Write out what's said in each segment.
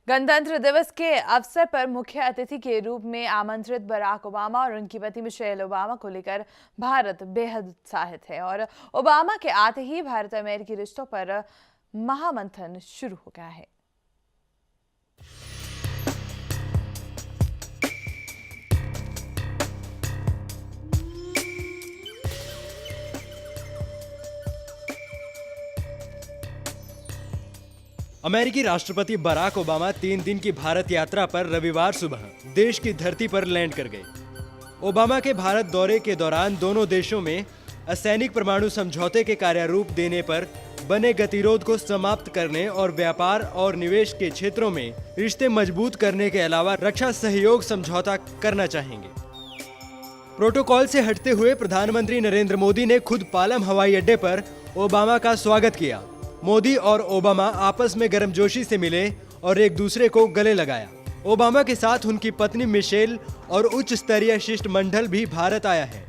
गणतंत्र दिवस के अवसर पर मुख्य अतिथि के रूप में आमंत्रित बराक ओबामा और उनकी पत्नी मिशेल ओबामा को लेकर भारत बेहद उत्साहित है और ओबामा के आते ही भारत अमेरिकी रिश्तों पर महामंथन शुरू हो गया है। अमेरिकी राष्ट्रपति बराक ओबामा 3 दिन की भारत यात्रा पर रविवार सुबह देश की धरती पर लैंड कर गए। ओबामा के भारत दौरे के दौरान दोनों देशों में असैनिक परमाणु समझौते के कार्यारूप देने पर बने गतिरोध को समाप्त करने और व्यापार और निवेश के क्षेत्रों में रिश्ते मजबूत करने के अलावा रक्षा सहयोग समझौता करना चाहेंगे। प्रोटोकॉल से हटते हुए प्रधानमंत्री नरेंद्र मोदी ने खुद पालम हवाई अड्डे पर ओबामा का स्वागत किया। मोदी और ओबामा आपस में गर्मजोशी से मिले और एक दूसरे को गले लगाया। ओबामा के साथ उनकी पत्नी मिशेल और उच्च स्तरीय शिष्टमंडल भी भारत आया है।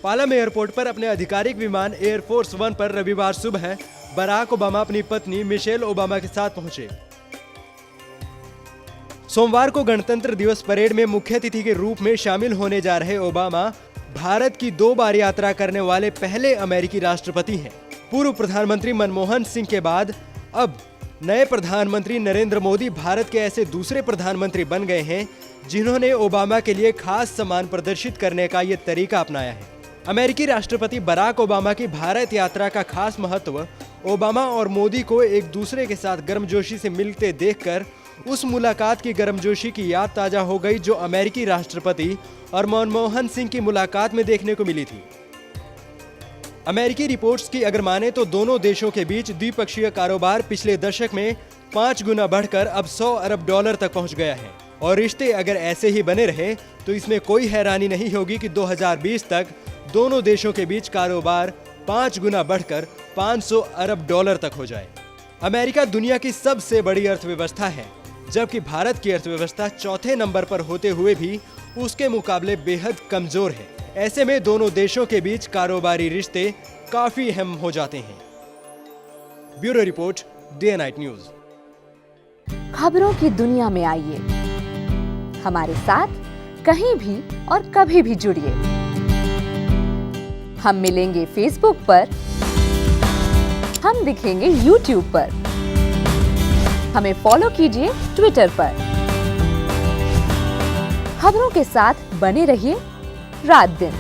पालम एयरपोर्ट पर अपने आधिकारिक विमान एयरफोर्स 1 पर रविवार सुबह बराक ओबामा अपनी पत्नी मिशेल ओबामा के साथ पहुंचे। सोमवार को गणतंत्र दिवस परेड में मुख्य अतिथि के रूप में शामिल होने जा रहे ओबामा भारत की 2 बार यात्रा करने वाले पहले अमेरिकी राष्ट्रपति हैं। पूर्व प्रधानमंत्री मनमोहन सिंह के बाद अब नए प्रधानमंत्री नरेंद्र मोदी भारत के ऐसे दूसरे प्रधानमंत्री बन गए हैं जिन्होंने ओबामा के लिए खास सम्मान प्रदर्शित करने का ये तरीका अपनाया है। अमेरिकी राष्ट्रपति बराक ओबामा की भारत यात्रा का खास महत्व ओबामा और मोदी को एक दूसरे के साथ गर्मजोशी से मिलते देखकर उस मुलाकात की गर्मजोशी की याद ताजा हो गई जो अमेरिकी राष्ट्रपति और मनमोहन सिंह की मुलाकात में देखने को मिली थी। अमेरिकी रिपोर्ट्स की अगर माने तो दोनों देशों के बीच द्विपक्षीय कारोबार पिछले दशक में 5 गुना बढ़कर अब $100 अरब तक पहुंच गया है और रिश्ते अगर ऐसे ही बने रहे तो इसमें कोई हैरानी नहीं होगी कि 2020 तक दोनों देशों के बीच कारोबार 5 गुना बढ़कर $500 अरब तक हो जाए। अमेरिका दुनिया की सबसे बड़ी अर्थव्यवस्था है, जबकि भारत की अर्थव्यवस्था चौथे नंबर पर होते हुए भी उसके मुकाबले बेहद कमजोर है। ऐसे में दोनों देशों के बीच कारोबारी रिश्ते काफी अहम हो जाते हैं। Bureau report, day night news. खबरों की दुनिया में आइए, हमारे साथ कहीं भी और कभी भी जुड़िए। हम मिलेंगे फेसबुक पर, हम दिखेंगे यूट्यूब पर, हमें फॉलो कीजिए ट्विटर पर। खबरों के साथ बने रहिए रात दिन।